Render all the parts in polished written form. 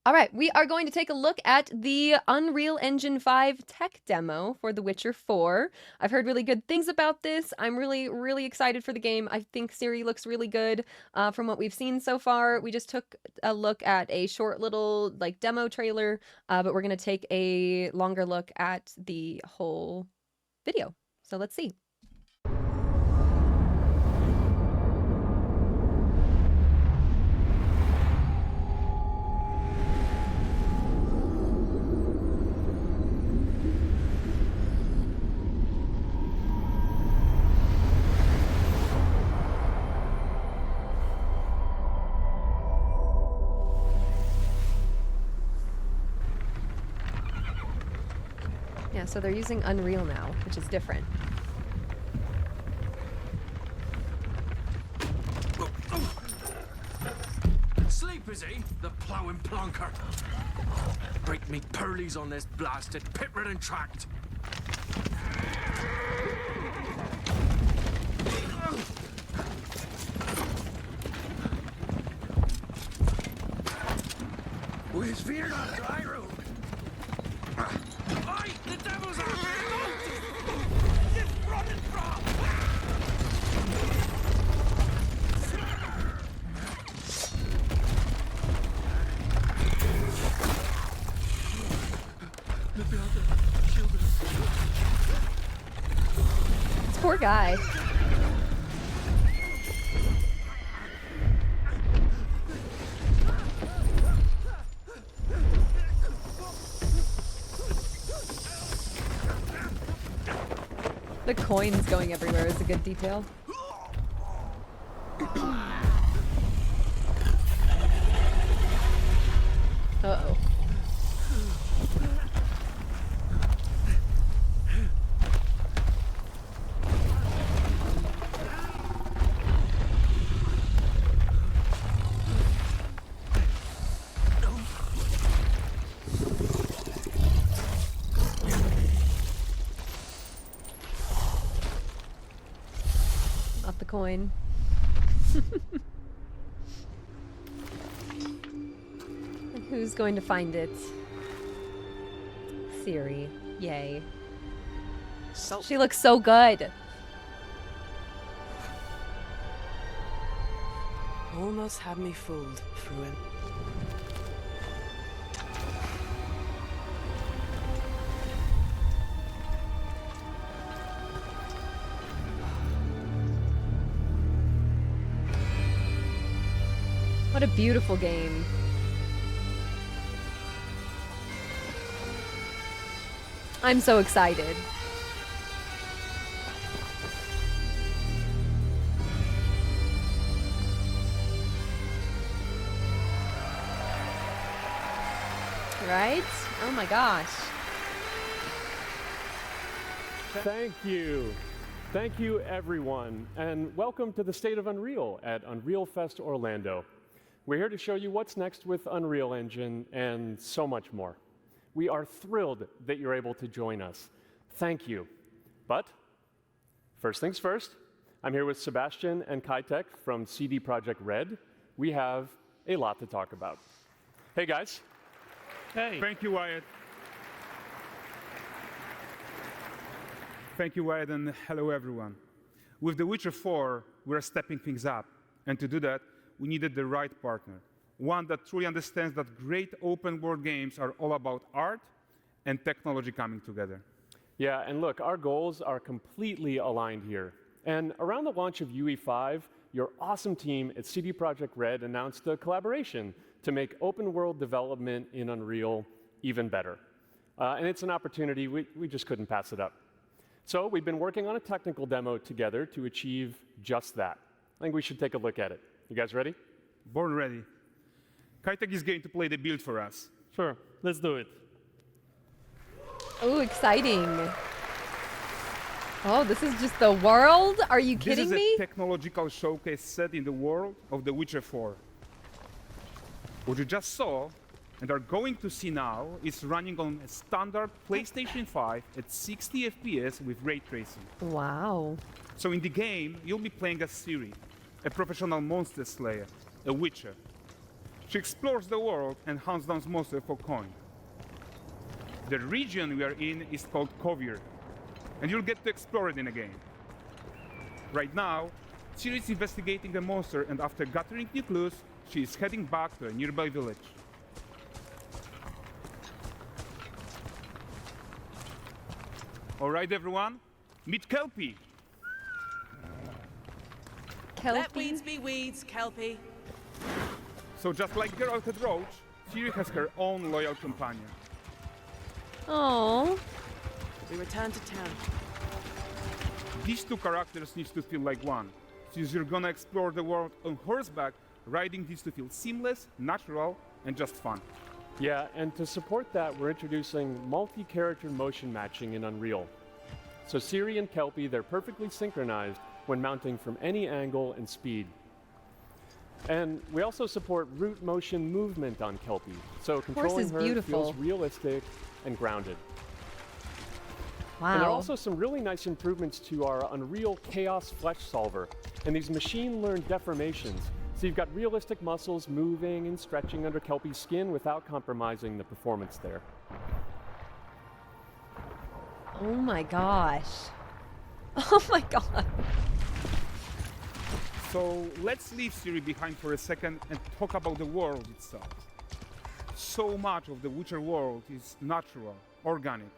All right, we are going to take a look at the Unreal Engine 5 tech demo for The Witcher 4. I've heard really good things about this. I'm really, really excited for the game. I think Ciri looks really good from what we've seen so far. We just took a look at a short little demo trailer, but we're going to take a longer look at the whole video. So let's see. Yeah, so they're using Unreal now, which is different. Sleep is he, the ploughing plonker. Break me pearlies on this blasted pit-ridden tract. We's feared on dry road. Aye, the devil's out! Just running from! This poor guy. The coins going everywhere is a good detail. Uh-oh. Not the coin. And who's going to find it? Ciri. Yay. She looks so good. Almost had me fooled, Fruin. What a beautiful game. I'm so excited. Right? Oh my gosh. Thank you. Thank you, everyone, and welcome to the State of Unreal at Unreal Fest Orlando. We're here to show you what's next with Unreal Engine and so much more. We are thrilled that you're able to join us. Thank you. But first things first, I'm here with Sebastian and Kaitek from CD Projekt Red. We have a lot to talk about. Hey, guys. Hey. Thank you, Wyatt. Thank you, Wyatt, and hello, everyone. With The Witcher 4, we're stepping things up. And to do that, we needed the right partner. One that truly understands that great open-world games are all about art and technology coming together. Yeah, and look, our goals are completely aligned here. And around the launch of UE5, your awesome team at CD Projekt Red announced a collaboration to make open-world development in Unreal even better. And it's an opportunity, we just couldn't pass it up. So we've been working on a technical demo together to achieve just that. I think we should take a look at it. You guys ready? Born ready. Kaitek is going to play the build for us. Sure, let's do it. Oh, exciting. Oh, this is just the world? Are you kidding me? This is a technological showcase set in the world of The Witcher 4. What you just saw and are going to see now is running on a standard PlayStation 5 at 60 FPS with ray tracing. Wow. So in the game, you'll be playing as Ciri, a professional monster slayer, a witcher. She explores the world and hunts down monsters for coin. The region we are in is called Kovir, and you'll get to explore it in a game. Right now, Ciri is investigating a monster, and after gathering new clues, she is heading back to a nearby village. All right, everyone, meet Kelpie. Let Kelpie? weeds be weeds, Kelpie. So just like Geralt had Roach, Ciri has her own loyal companion. Oh, We return to town. These two characters need to feel like one. Since you're gonna explore the world on horseback, riding needs to feel seamless, natural, and just fun. Yeah, and to support that, we're introducing multi-character motion matching in Unreal. So Ciri and Kelpie, they're perfectly synchronized when mounting from any angle and speed. And we also support root motion movement on Kelpie, so controlling is her beautiful. feels realistic and grounded. And there are wow. also some really nice improvements to our Unreal Chaos Flesh Solver and these machine-learned deformations. So you've got realistic muscles moving and stretching under Kelpie's skin without compromising the performance there. Oh my gosh. Oh my god. So let's leave Ciri behind for a second and talk about the world itself. So much of the Witcher world is natural, organic,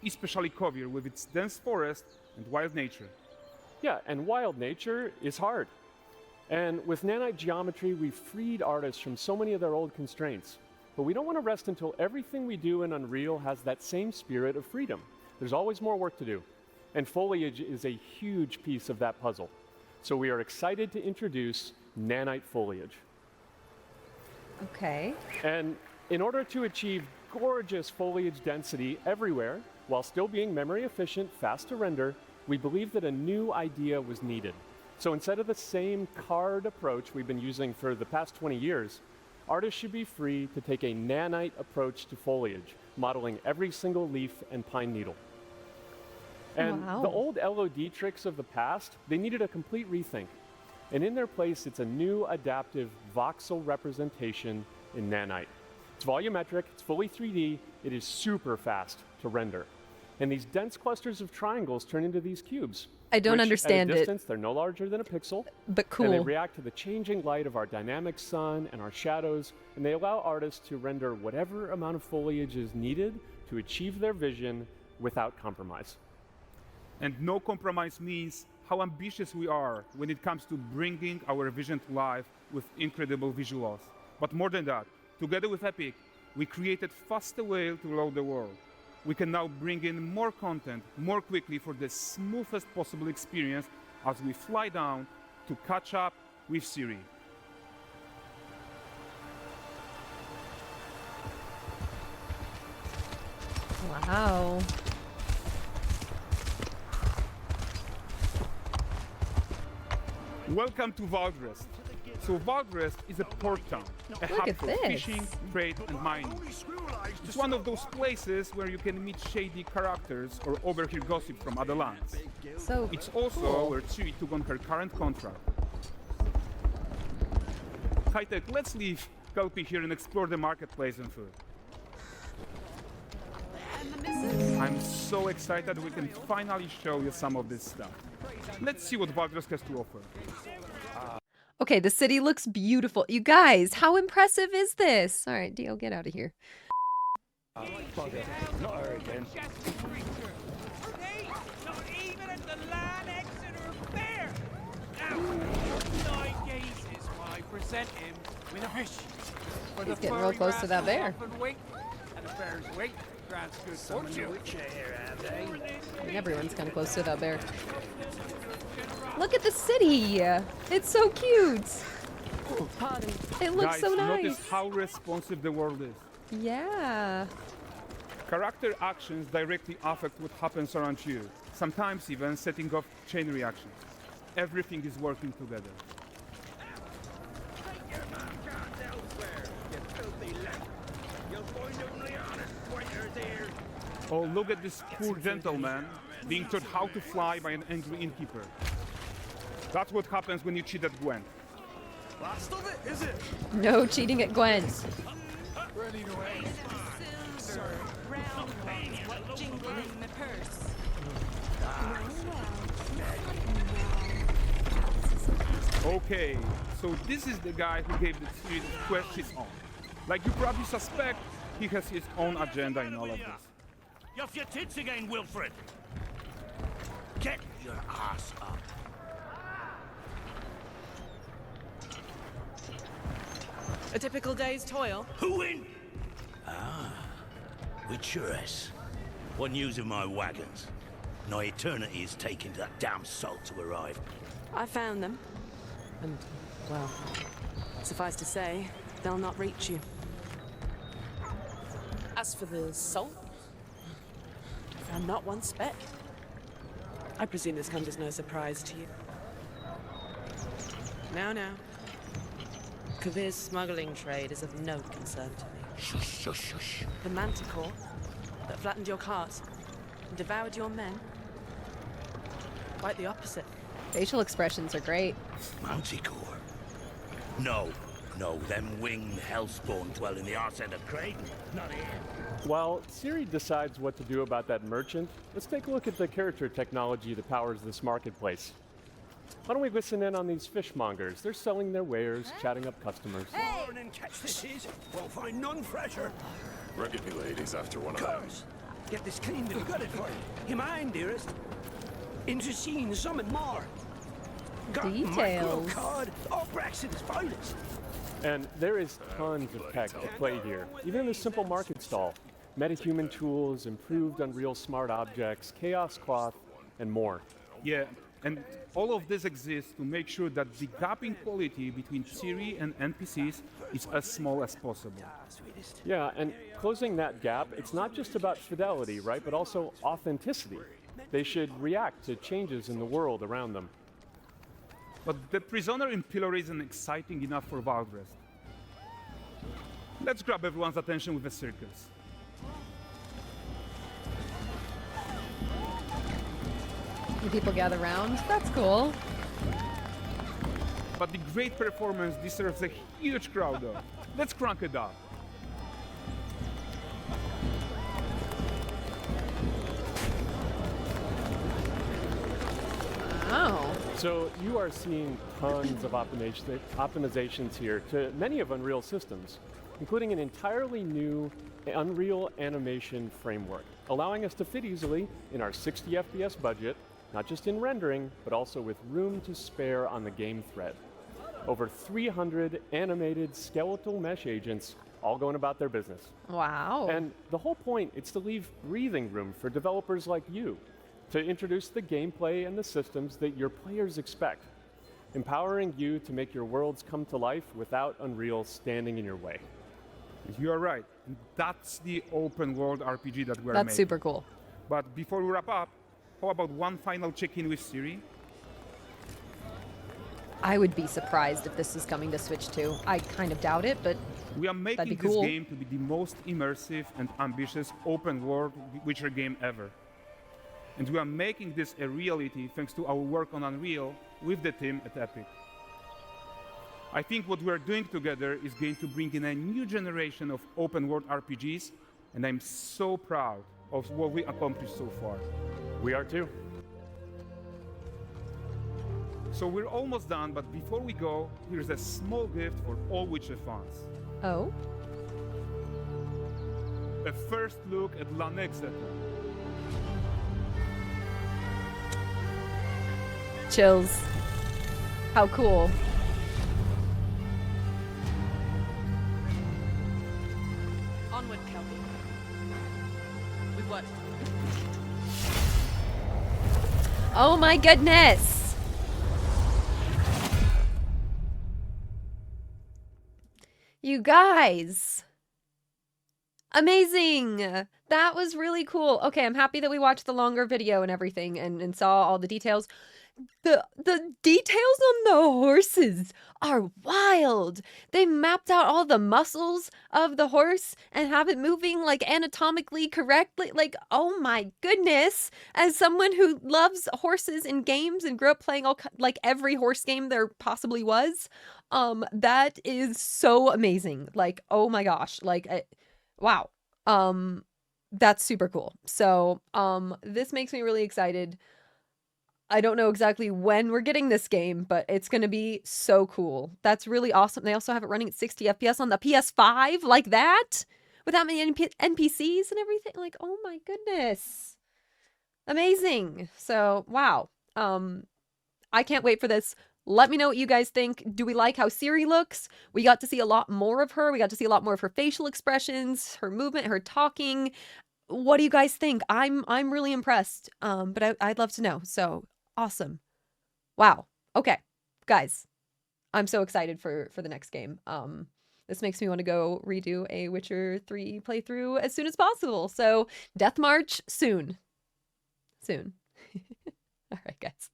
especially Kovir with its dense forest and wild nature. Yeah, and wild nature is hard. And with nanite geometry, we've freed artists from so many of their old constraints. But we don't want to rest until everything we do in Unreal has that same spirit of freedom. There's always more work to do. And foliage is a huge piece of that puzzle. So we are excited to introduce nanite foliage. Okay. And in order to achieve gorgeous foliage density everywhere, while still being memory efficient, fast to render, we believe that a new idea was needed. So instead of the same card approach we've been using for the past 20 years, artists should be free to take a nanite approach to foliage, modeling every single leaf and pine needle. And Wow. the old LOD tricks of the past, they needed a complete rethink. And in their place, it's a new adaptive voxel representation in nanite. It's volumetric, it's fully 3D, it is super fast to render. And these dense clusters of triangles turn into these cubes. I don't which, understand at a it. distance, they're no larger than a pixel. But And they cool. react to the changing light of our dynamic sun and our shadows, and they allow artists to render whatever amount of foliage is needed to achieve their vision without compromise. And no compromise means how ambitious we are when it comes to bringing our vision to life with incredible visuals. But more than that, together with Epic, we created faster way to load the world. We can now bring in more content more quickly for the smoothest possible experience as we fly down to catch up with Ciri. Wow. Welcome to Valdrest. So Valdrest is a port town, a hub at for this. fishing, trade, and mining. It's one of those places where you can meet shady characters or overhear gossip from other lands. So It's also cool. where Ciri took on her current contract. High-tech, let's leave Kelpie here and explore the marketplace and food. I'm so excited we can finally show you some of this stuff. Let's see what Valdrest has to offer. Okay, the city looks beautiful. You guys, how impressive is this? All right, Dio, get out of here. Not her again. Hey, not even at the Land Exeter Fair. Now, 9 cases, why present him with a fish. For He's getting real close to that bear. And the bear's weight grants good fortune. I mean, everyone's kind of close to that bear. Look at the city. It's so cute. It looks Guys, so nice. notice how responsive the world is. Yeah. Character actions directly affect what happens around you, sometimes even setting off chain reactions. Everything is working together. Oh, look at this poor gentleman being taught how to fly by an angry innkeeper. That's what happens when you cheat at Gwent. Last of it, is it? No cheating at Gwen's. Ready to aim. Silver, round ones, what jingle in my purse. Okay, so this is the guy who gave the series questions on. Like you probably suspect, he has his own agenda in all of this. You're off your tits again, Wilfred. Get your ass up. A typical day's toil. Who in? Ah, Witcheress. What news of my wagons? No eternity is taking that damn salt to arrive. I found them. And, well, suffice to say, they'll not reach you. As for the salt, I found not one speck. I presume this comes as no surprise to you. Now. Kavir's smuggling trade is of no concern to me. Shush, shush, shush. The manticore that flattened your cart and devoured your men. Quite the opposite. Facial expressions are great. Manticore? No, them winged hellspawn dwell in the arse end of Creighton, not here. While Ciri decides what to do about that merchant, let's take a look at the character technology that powers this marketplace. Why don't we listen in on these fishmongers? They're selling their wares, chatting up customers. Morning, catch this is. Won't find none fresher. Rugged me ladies after one of them. Course. Get this cleaned and gutted for you. You mind, dearest? Into seeing something more. Got Details. micro card. All Brexit's finest. And there is tons of tech to play here, even in this simple market stall. Metahuman tools, improved Unreal smart objects, chaos cloth, and more. Yeah, and all of this exists to make sure that the gap in quality between Ciri and NPCs is as small as possible. Yeah, and closing that gap, it's not just about fidelity, right, but also authenticity. They should react to changes in the world around them. But the prisoner in pillory isn't exciting enough for Valdrest. Let's grab everyone's attention with a circus. When people gather around. That's cool. But the great performance deserves a huge crowd though. Let's crank it up. Oh. So you are seeing tons of optimizations here to many of Unreal systems, including an entirely new Unreal animation framework, allowing us to fit easily in our 60 FPS budget, not just in rendering, but also with room to spare on the game thread. Over 300 animated skeletal mesh agents all going about their business. Wow. And the whole point is to leave breathing room for developers like you to introduce the gameplay and the systems that your players expect, empowering you to make your worlds come to life without Unreal standing in your way. You are right. And that's the open world RPG that we're That's making. super cool. But before we wrap up, how about one final check-in with Ciri? I would be surprised if this is coming to Switch 2. I kind of doubt it, but We are making be this cool. game to be the most immersive and ambitious open world Witcher game ever. And we are making this a reality thanks to our work on Unreal with the team at Epic. I think what we are doing together is going to bring in a new generation of open world RPGs, and I'm so proud of what we accomplished so far. We are too. So we're almost done, but before we go, here's a small gift for all Witcher fans. oh. A first look at La Nexeta. Chills. How cool. Onward, Kelpie. With what? Oh my goodness. You guys. Amazing. That was really cool. Okay, I'm happy that we watched the longer video and everything and saw all the details. The details on the horses are wild. They mapped out all the muscles of the horse and have it moving like anatomically correctly. Like, oh my goodness. As someone who loves horses in games and grew up playing like every horse game there possibly was, That is so amazing. Like, oh my gosh. Like, wow. That's super cool. So, this makes me really excited. I don't know exactly when we're getting this game, but it's going to be so cool. That's really awesome. They also have it running at 60 FPS on the PS5 like that with that many NPCs and everything. Like, oh my goodness. Amazing. So, wow. I can't wait for this. Let me know what you guys think. Do we like how Ciri looks? We got to see a lot more of her. We got to see a lot more of her facial expressions, her movement, her talking. What do you guys think? I'm really impressed. But I'd love to know. So awesome. Wow. Okay, guys, I'm so excited for the next game. This makes me want to go redo a Witcher 3 playthrough as soon as possible. So Death March soon. Soon. All right, guys.